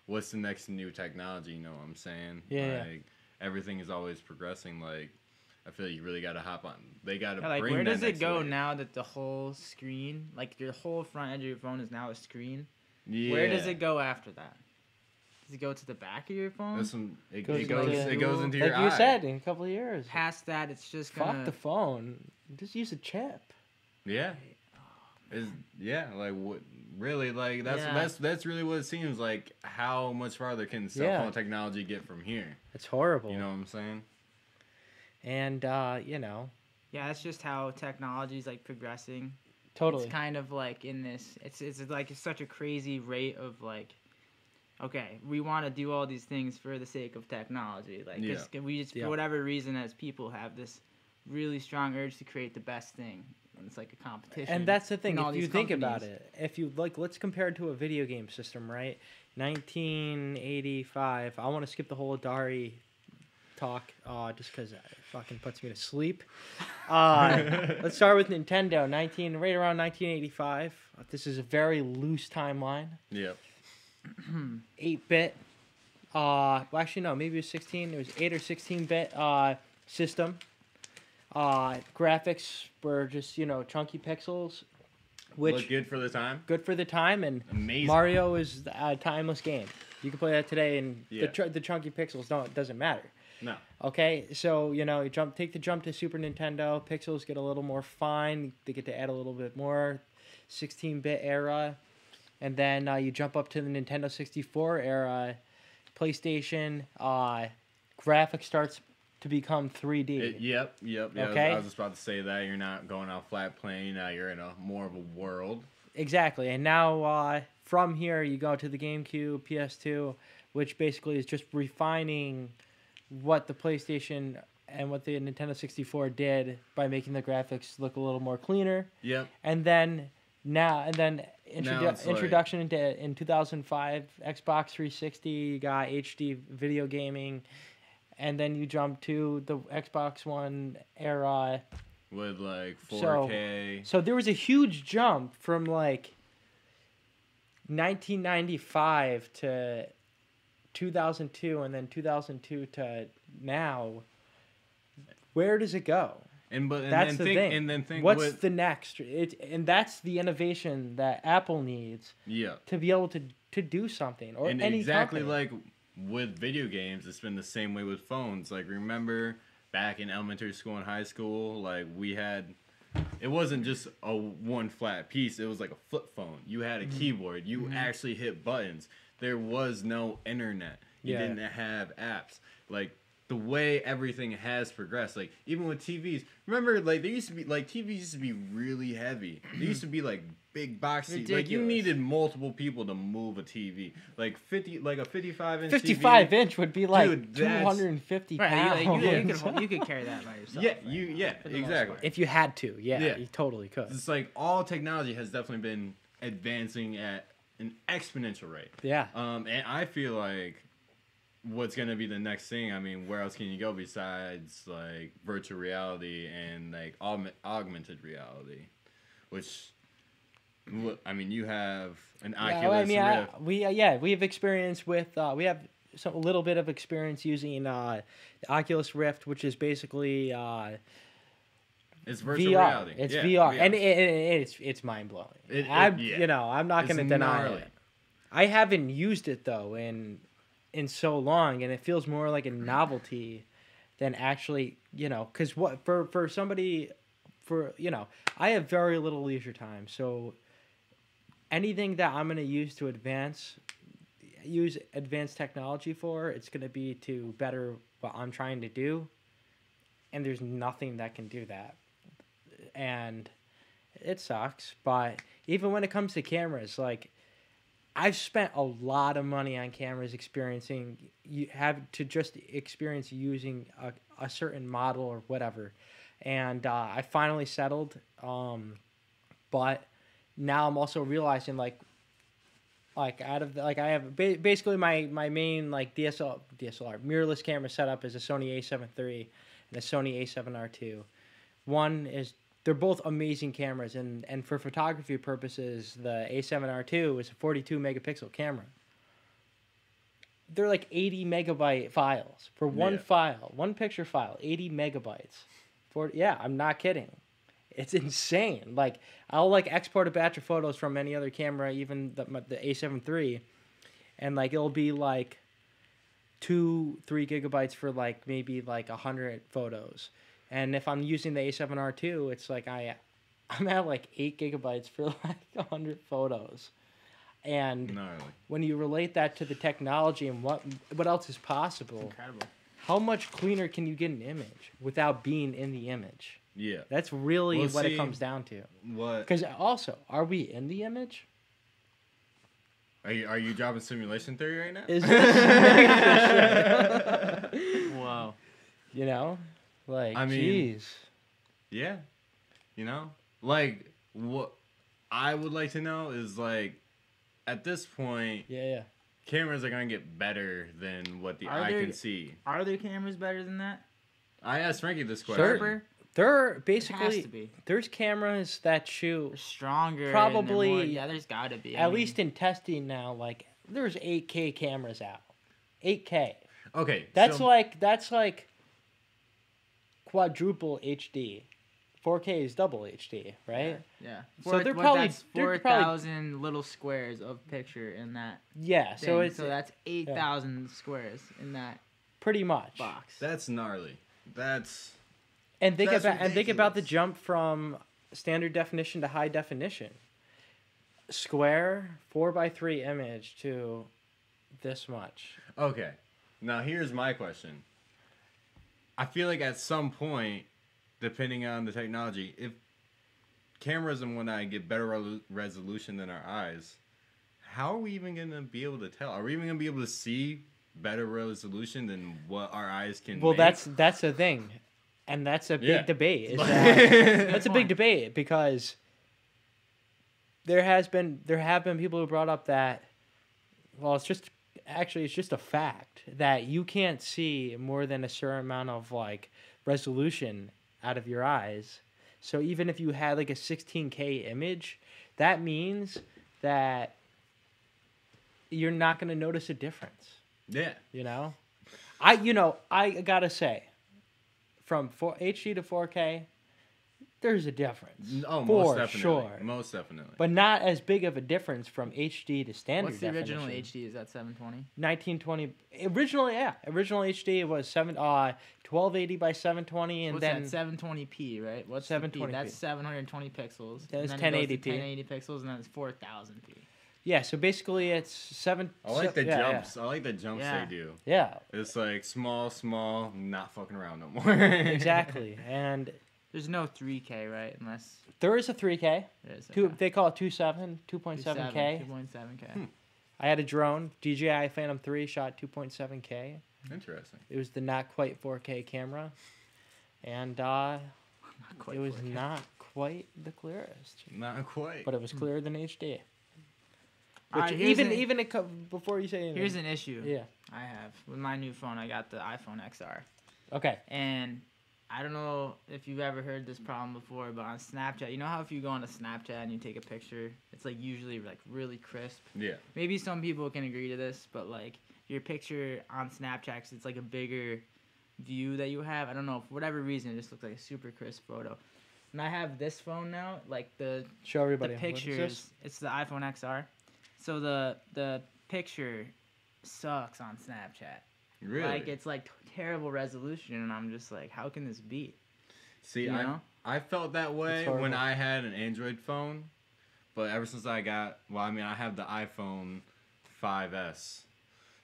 what's the next new technology. You know what I'm saying? Like everything is always progressing. Like, I feel like you really got to hop on. They got to bring where that does it go wave. now that the whole screen, like your whole front edge of your phone is now a screen? Yeah. Where does it go after that? Does it go to the back of your phone? It Goes goes into your eye. Like you said, in a couple of years. Past that, it's just gonna... Fuck the phone. Just use a chip. Yeah. Like what? Really? Like that's really what it seems like. How much farther can cell phone technology get from here? It's horrible. You know what I'm saying? And Yeah, that's just how technology is like progressing. Totally. It's kind of like in this. It's like such a crazy rate of like. Okay, we want to do all these things for the sake of technology. Like, we just, for whatever reason, as people, have this really strong urge to create the best thing. And it's like a competition. And that's the thing. If you think about it, if you like, let's compare it to a video game system, right? 1985. I want to skip the whole Atari talk, just because it fucking puts me to sleep. Let's start with Nintendo. Right around 1985. This is a very loose timeline. Yeah. 8-bit. Well, actually, no. Maybe it was 16. It was 8 or 16-bit system. Graphics were just chunky pixels, which look good for the time. Good for the time, and amazing. Mario is a timeless game. You can play that today, and the chunky pixels doesn't matter. No. Okay, so you take the jump to Super Nintendo. Pixels get a little more fine. They get to add a little bit more. 16-bit era. And then you jump up to the Nintendo 64 era, PlayStation, graphics starts to become 3D. Yep. Okay? I was just about to say that. You're not going out flat plane. Now you're in more of a world. Exactly. And now from here, you go to the GameCube, PS2, which basically is just refining what the PlayStation and what the Nintendo 64 did by making the graphics look a little more cleaner. Yep. And then... introduction in 2005, Xbox 360, you got HD video gaming, and then you jump to the Xbox One era. With like 4K. So there was a huge jump from like 1995 to 2002, and then 2002 to now. Where does it go? That's the thing. And then think what's the next? And that's the innovation that Apple needs. Yeah. To be able to do something, or and any exactly company. Like with video games, it's been the same way with phones. Like, remember back in elementary school and high school, like we had. It wasn't just a one flat piece. It was like a flip phone. You had a keyboard. You actually hit buttons. There was no internet. You didn't have apps. Like, the way everything has progressed, like even with TVs. Remember, like TVs used to be really heavy. They used to be like big box TVs. Like you needed multiple people to move a TV. Like a 55-inch. 55-inch would be like 250 pounds. You could carry that by yourself. Exactly. If you had to, you totally could. It's like all technology has definitely been advancing at an exponential rate. Yeah. And I feel like what's going to be the next thing? I mean, where else can you go besides like virtual reality and like augmented reality? Which, I mean, you have an Oculus Rift. We have experience with we have a little bit of experience using the Oculus Rift, which is basically It's virtual VR. reality. It's Yeah, VR, and it's mind blowing. I'm not gonna deny gnarly. it. I haven't used it though in so long, and it feels more like a novelty than actually, because what for somebody, I have very little leisure time, so anything that I'm gonna use advanced technology for, it's gonna be to better what I'm trying to do, and there's nothing that can do that, and it sucks. But even when it comes to cameras, like, I've spent a lot of money on cameras experience using a certain model or whatever, and I finally settled. But now I'm also realizing like out of I have basically my main like DSLR mirrorless camera setup is a Sony A7 III and a Sony A7R2. They're both amazing cameras, and for photography purposes, the A7R2 is a 42 megapixel camera. They're like 80 megabyte files for one file, one picture file, 80 megabytes. I'm not kidding. It's insane. Like, I'll like export a batch of photos from any other camera, even the A7 III, and like it'll be like 2-3 gigabytes for like maybe like 100 photos. And if I'm using the A7R2, it's like I'm at like 8 gigabytes for like 100 photos. And gnarly. When you relate that to the technology and what else is possible, incredible. How much cleaner can you get an image without being in the image? Yeah. That's really it comes down to. What? Because also, are we in the image? Are you dropping simulation theory right now? Is this Wow. Like, I mean, jeez. Yeah. Like, what I would like to know is, like, at this point, cameras are going to get better than what the eye can see. Are there cameras better than that? I asked Frankie this question. Sharper? There are basically, It has to be. There's cameras that shoot. They're stronger. Probably. There's got to be. At least in testing now, like, there's 8K cameras out. 8K. Okay. That's like quadruple HD. 4K is double HD, right? Yeah. So they're probably 4,000 little squares of picture in that. Yeah. Thing. So that's 8,000 squares in that. Pretty much. Box. That's gnarly. That's. And think about the jump from standard definition to high definition. Square 4:3 image to this much. Okay. Now here's my question. I feel like at some point, depending on the technology, if cameras and whatnot get better resolution than our eyes, how are we even going to be able to tell? Are we even going to be able to see better resolution than what our eyes can make? That's the thing. And that's a big debate. That's a big debate because there have been people who brought up that, well, it's just a fact that you can't see more than a certain amount of like resolution out of your eyes. So even if you had like a 16K image, that means that you're not going to notice a difference. Yeah. I gotta say, from HD to 4K, there's a difference. Oh, most definitely. Sure. Most definitely. But not as big of a difference from HD to standard definition. What's the original definition. HD? Is that 720? 1920. Original HD was 1280 by 720, and what's then that? 720p, right? What's 720p? That's 720 pixels. Then it's and 1080p. 1080 pixels, and then it's 4000p. Yeah, so basically it's 7. I like the jumps. Yeah. I like the jumps they do. Yeah. It's like small, not fucking around no more. Exactly, and there's no 3K, right? Unless there is a 3K. There is. Okay. They call it 2.7K. 2.7K. I had a drone, DJI Phantom 3, shot 2.7K. Interesting. It was the not quite 4K camera, and it was not quite the clearest. Not quite. But it was clearer than HD. Which Before you say anything. Here's an issue. Yeah. I have with my new phone. I got the iPhone XR. Okay. And I don't know if you've ever heard this problem before, but on Snapchat, you know how if you go on a Snapchat and you take a picture, it's like usually like really crisp. Yeah. Maybe some people can agree to this, but like your picture on Snapchat, 'cause it's like a bigger view that you have. I don't know, for whatever reason, it just looks like a super crisp photo. when I have this phone now, like the Show everybody. the What is pictures, this? it's the iPhone XR. So the picture sucks on Snapchat. Really? Like it's like terrible resolution, and I'm just like, how can this be? See, you know? I felt that way horrible. when I had an Android phone, but ever since I got, I have the iPhone 5S,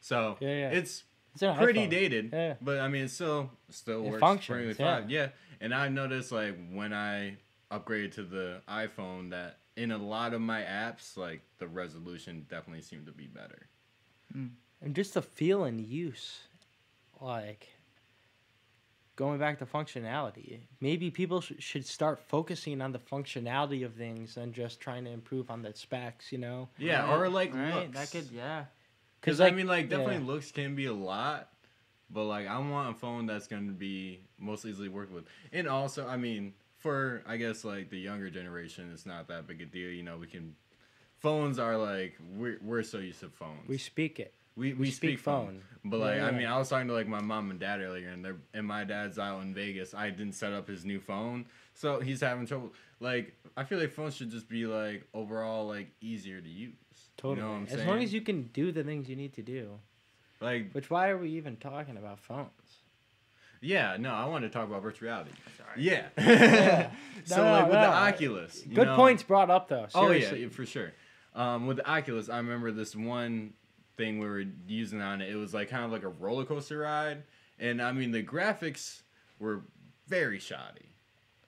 so it's an pretty iPhone. dated, Yeah. but I mean it still works functions, perfectly fine. Yeah, and I noticed like when I upgraded to the iPhone that in a lot of my apps, like the resolution definitely seemed to be better. And just the feel and use, like going back to functionality. Maybe people should start focusing on the functionality of things and just trying to improve on the specs. You know? Yeah, Right, or like right, looks. that could Because like, I mean, like definitely looks can be a lot, but like I want a phone that's gonna be most easily worked with. And also, I mean, for I guess like the younger generation, it's not that big a deal. You know, phones are like we're so used to phones. we speak it. We speak phone. But like Yeah. I mean, I was talking to like my mom and dad earlier, and my dad's out in Vegas. I didn't set up his new phone, so he's having trouble. Like I feel like phones should just be like overall like easier to use. Totally. You know what I'm As saying? long as you can do the things you need to do. like Which why are we even talking about phones? yeah, no, I wanted to talk about virtual reality. Sorry. Yeah. So No, like with no. the Oculus. You Good know, points brought up though. Oh Seriously. yeah, for sure. With the Oculus, I remember this one thing we were using on it. It was like kind of like a roller coaster ride, and I mean the graphics were very shoddy.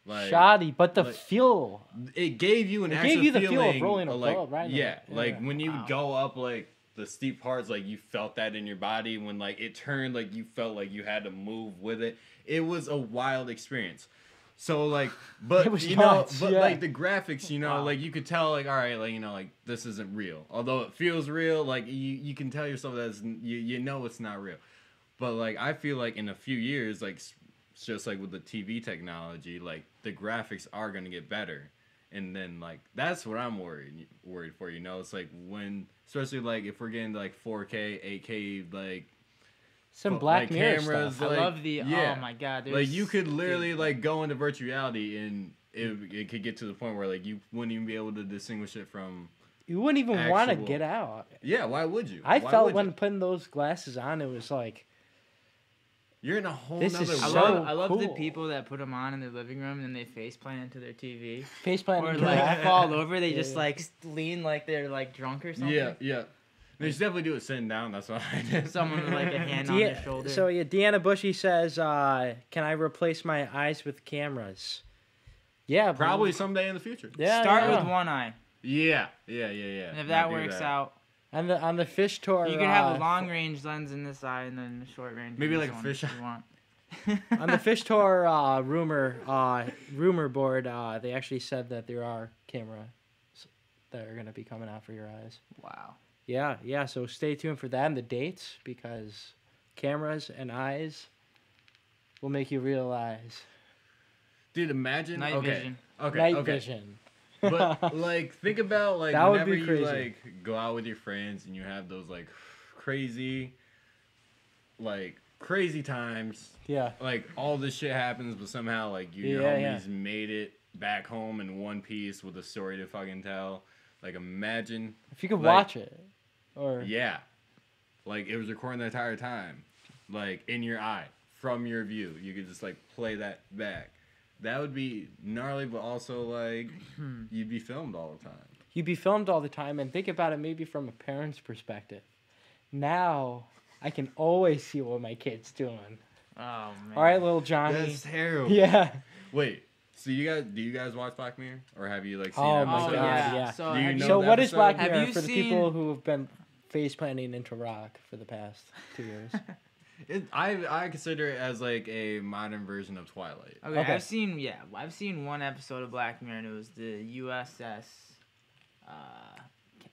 Like Shoddy, but the like- feel. it gave you an It actual gave you the feel of feeling rolling a like boat, right? yeah, Yeah. like when you Wow. would go up like the steep parts, like you felt that in your body. When like it turned, like you felt like you had to move with it. It was a wild experience. So like, but It was you know, nuts, but yeah. like the graphics, you know, Wow. like you could tell, like all right, like you know, like this isn't real. Although it feels real, like you can tell yourself that you know it's not real. But like I feel like in a few years, like just like with the TV technology, like the graphics are gonna get better, and then like that's what I'm worried for. You know, it's like when, especially like if we're getting like 4K, 8K, like Some Black like Mirror cameras, stuff. I like, love the. yeah. Oh my god. Like you could literally like go into virtual reality and it could get to the point where like you wouldn't even be able to distinguish it from. You wouldn't even want to Actual- get out. Yeah, why would you? I Why felt would when you? putting those glasses on, it was like, You're in a whole This nother is I world. so love the cool. people that put them on in their living room and they face plant into their TV. faceplant. Or and like giraffe. fall over, they Yeah, just yeah. like lean like they're like drunk or something. Yeah. They should definitely do it sitting down. That's what I did. Someone with like a hand on their shoulder. So yeah, Deanna Bushy says, "Can I replace my eyes with cameras?" Yeah, Probably someday in the future. Yeah, Start yeah. with one eye. Yeah. And if that works out, on the Phish tour. you can have a long range lens in this eye and then a short range. Maybe in like this a one fish if eye. you want. On the Phish tour rumor board, they actually said that there are cameras that are gonna be coming out for your eyes. Wow. Yeah. So stay tuned for that and the dates because cameras and eyes will make you realize Dude, imagine. Night okay. vision. Okay. night okay. vision. But like, think about like That would whenever be you crazy. like go out with your friends and you have those like crazy times. Yeah. Like all this shit happens, but somehow like you and your Yeah, homies made it back home in one piece with a story to fucking tell. Like imagine. If you could Like- watch it, or Yeah. Like it was recording the entire time, like in your eye from your view. You could just like play that back. That would be gnarly, but also like you'd be filmed all the time. you'd be filmed all the time, and think about it maybe from a parent's perspective. Now I can always see what my kid's doing. Oh man. All right, little Johnny. That's terrible. Yeah. Wait. So do you guys watch Black Mirror, or have you like seen? Oh episodes? my god, yeah. yeah. So Do you have know So the what is episode? Black Have Mirror you for the seen- people who have been face planting into rock for the past 2 years? I consider it as like a modern version of Twilight. Okay, Okay. I've seen one episode of Black Mirror, and it was the USS.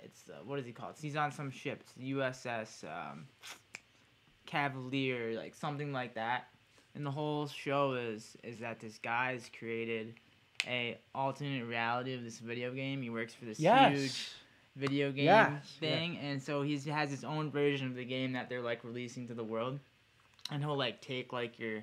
It's what is he called? He's on some ship. It's the USS Cavalier, like something like that. And the whole show is that this guy's created a alternate reality of this video game. He works for this huge video game Yes, thing, and so he has his own version of the game that they're like releasing to the world. And he'll like take like your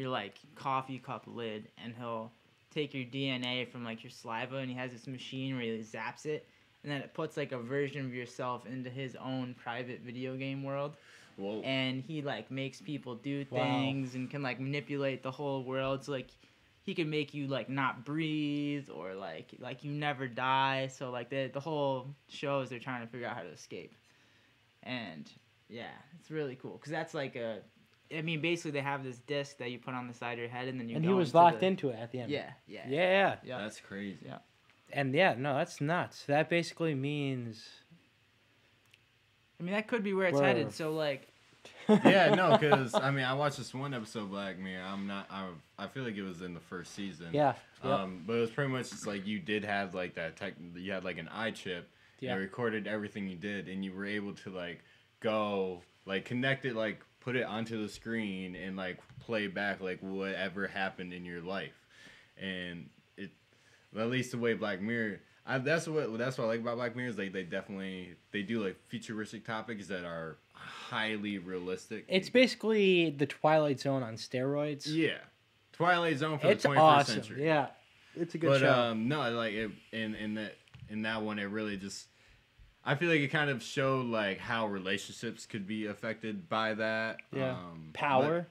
like coffee cup lid, and he'll take your DNA from like your saliva, and he has this machine where he zaps it, and then it puts like a version of yourself into his own private video game world. Whoa. And he like makes people do things and can like manipulate the whole world. So like he can make you like not breathe or like you never die. So like the whole show is they're trying to figure out how to escape. And yeah, it's really cool because that's like basically they have this disc that you put on the side of your head, and then he was locked into it at the end. Yeah. That's crazy. Yeah. And yeah, no, that's nuts. That basically means. I mean, that could be where it's headed. So like. Yeah, no, because I mean, I watched this one episode of Black Mirror. I feel like it was in the first season. Yeah. But it was pretty much just like you did have like that you had like an eye chip. Yeah. That recorded everything you did, and you were able to like go like connect it, like put it onto the screen and like play back like whatever happened in your life. And it, at least the way Black Mirror. That's what I like about Black Mirror is like they do like futuristic topics that are highly realistic. It's basically the Twilight Zone on steroids. Yeah, Twilight Zone for the 21st century. Yeah, it's a good show. No, like in that one, it really just I feel like it kind of showed like how relationships could be affected by that. Yeah, power.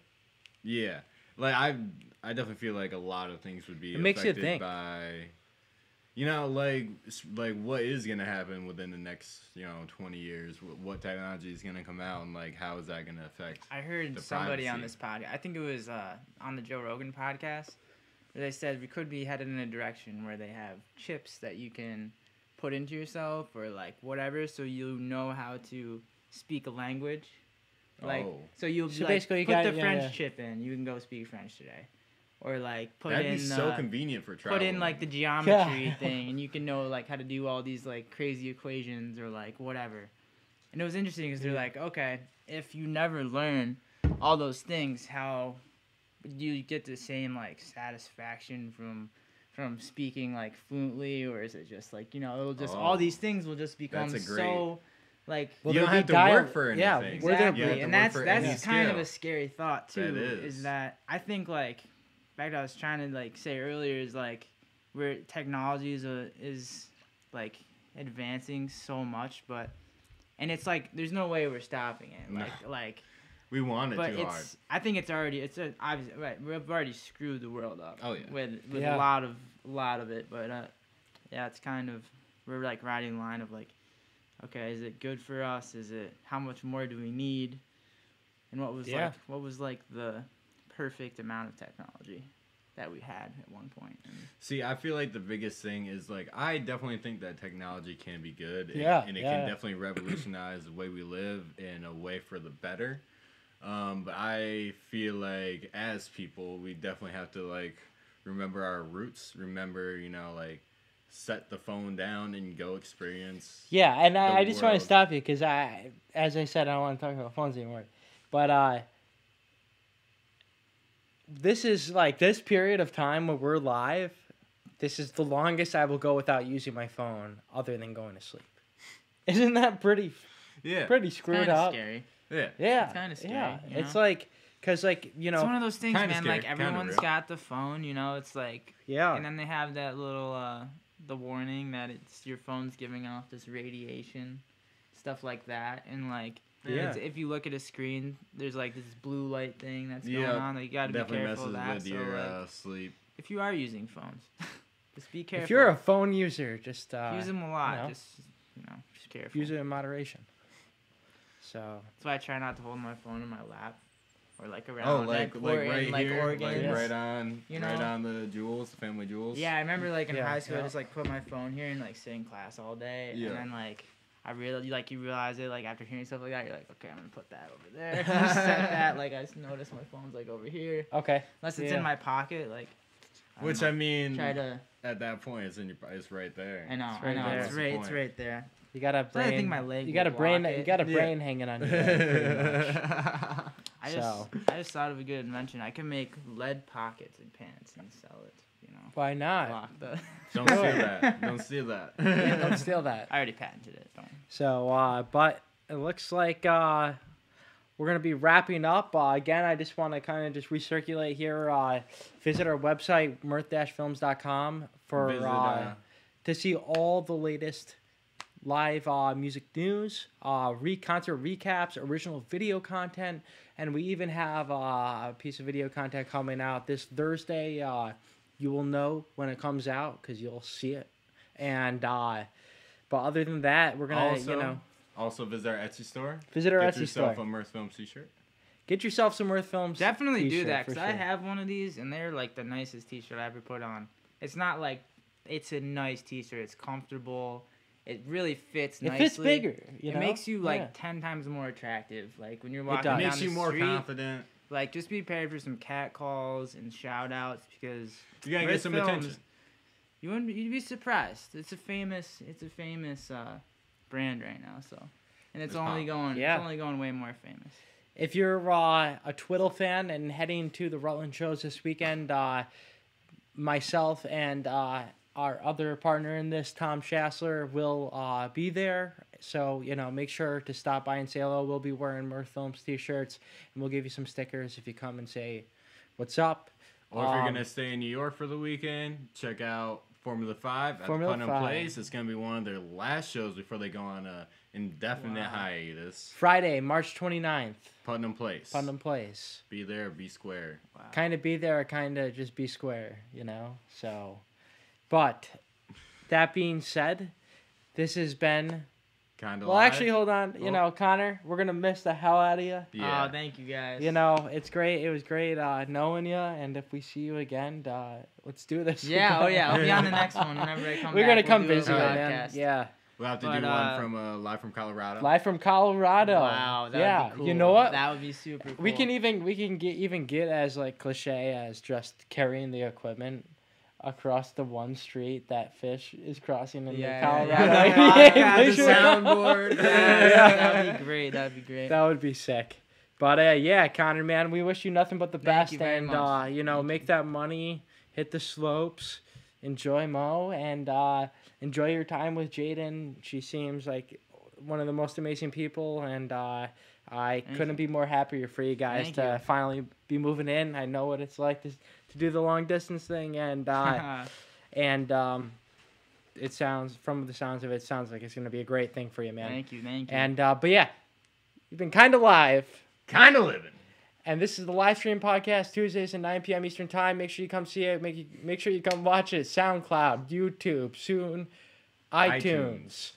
Yeah, like I definitely feel like a lot of things would be affected makes you think. By. You know, like what is gonna happen within the next 20 years? What technology is gonna come out, and like how is that gonna affect? I heard somebody on this podcast. I think it was on the Joe Rogan podcast, where they said we could be headed in a direction where they have chips that you can put into yourself or like whatever, so you know how to speak a language. Like so you'll basically put the French chip in. You can go speak French today. Or like That'd be so convenient for travel. Put in like the geometry thing, and you can know like how to do all these like crazy equations or like whatever. And it was interesting because they're like, okay, if you never learn all those things, how do you get the same like satisfaction from speaking like fluently, or is it just like it'll just all these things will just become so like you don't have to work for anything. Yeah, exactly. And that's kind of a scary thought too. Is that I think like. Fact I was trying to like say earlier is like where technology is like advancing so much, and it's like there's no way we're stopping it. Like we want it too hard. I think it's obviously right. We've already screwed the world up. Oh yeah. With a lot of it, but yeah, it's kind of we're like riding the line of like, okay, is it good for us? Is it how much more do we need? And what was the perfect amount of technology that we had at one point. See, I feel like the biggest thing is like I definitely think that technology can be good and it can definitely revolutionize the way we live in a way for the better. But I feel like as people, we definitely have to like remember our roots, remember, like set the phone down and go experience. Yeah, and I just want to stop you because as I said, I don't want to talk about phones anymore. But this is like this period of time where we're live. This is the longest I will go without using my phone, other than going to sleep. Isn't that pretty? Yeah. Pretty screwed up. Scary. Yeah. Yeah. It's kind of scary. Yeah. It's like, cause like it's one of those things, man. Scary, like everyone's got the phone, It's like and then they have that little the warning that it's your phone's giving off this radiation, stuff like that, and like. Yeah. If you look at a screen, there's like this blue light thing that's going on. Like, you got to be careful of that. With your sleep. If you are using phones, just be careful. If you're a phone user, just use them a lot. Just careful. Use it in moderation. So that's why I try not to hold my phone in my lap or like around. Like right here, organs, like right on, right on the jewels, the family jewels. Yeah, I remember like in high school, I just like put my phone here and like sit in class all day, and then like. You realize it like after hearing stuff like that, you're like, okay, I'm gonna put that over there. Just set that. Like I just noticed my phone's like over here. Okay. Unless it's in my pocket, like. Which I mean, at that point, it's right there. I know. It's right there. You got a brain. I think my leg. You got a brain. You got a brain hanging on your leg. I just thought of a good invention. I can make lead pockets in pants and sell it. Why not? Don't steal that. Don't steal that. Yeah, don't steal that. I already patented it. So, but it looks like we're going to be wrapping up. Again, I just want to kind of just recirculate here. Visit our website, mirth-films.com, for to see all the latest live music news, concert recaps, original video content, and we even have a piece of video content coming out this Thursday. You will know when it comes out because you'll see it. And but other than that, we're gonna also visit our Etsy store. Visit our Etsy store. Get yourself a Mirth Films t-shirt. Get yourself some Mirth Films. Definitely t-shirt, do that because sure. I have one of these and they're like the nicest t-shirt I ever put on. It's not like it's a nice t-shirt. It's comfortable. It really fits nicely. It fits bigger. It makes you 10 times more attractive. Like when you're walking down the street. It makes you more confident. Like just be prepared for some cat calls and shout outs because you gotta get some attention. You'd be surprised. It's a famous brand right now. So, and it's only going way more famous. If you're a Twiddle fan and heading to the Rutland shows this weekend, myself and our other partner in this, Tom Schassler, will be there. So, make sure to stop by and say hello. We'll be wearing Mirth Films t-shirts, and we'll give you some stickers if you come and say what's up. Or if you're going to stay in New York for the weekend, check out Formula 5 at Putnam Place. It's going to be one of their last shows before they go on an indefinite hiatus. Friday, March 29th. Putnam Place. Putnam Place. Be there, be square. Wow. Kind of be there, kind of just be square, So, but that being said, this has been... Well, live. Actually, hold on. Connor, we're going to miss the hell out of you. Yeah. Oh, thank you, guys. It's great. It was great knowing you. And if we see you again, let's do this. Yeah, I'll be on the next one whenever I come back. We're going to come visit, man. Yeah. We'll have to do one from live from Colorado. Live from Colorado. Wow, that would be cool. You know what? That would be super cool. We can get as cliche as just carrying the equipment across the one street that Phish is crossing in Colorado. The soundboard. That'd be great. That would be sick. But Connor, man, we wish you nothing but the best. And make that money, hit the slopes, enjoy Mo, and enjoy your time with Jaden. She seems like one of the most amazing people, and I couldn't be more happier for you guys to finally be moving in. I know what it's like to do the long distance thing, and it sounds, from the sounds of it, sounds like it's going to be a great thing for you, man. Thank you. And you've been kind of live, kind of living. And this is the live stream podcast Tuesdays at 9 p.m. Eastern Time. Make sure you come see it. Make sure you come watch it. SoundCloud, YouTube, soon, iTunes.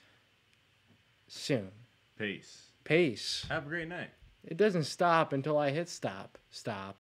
Soon. Peace. Peace. Have a great night. It doesn't stop until I hit stop. Stop.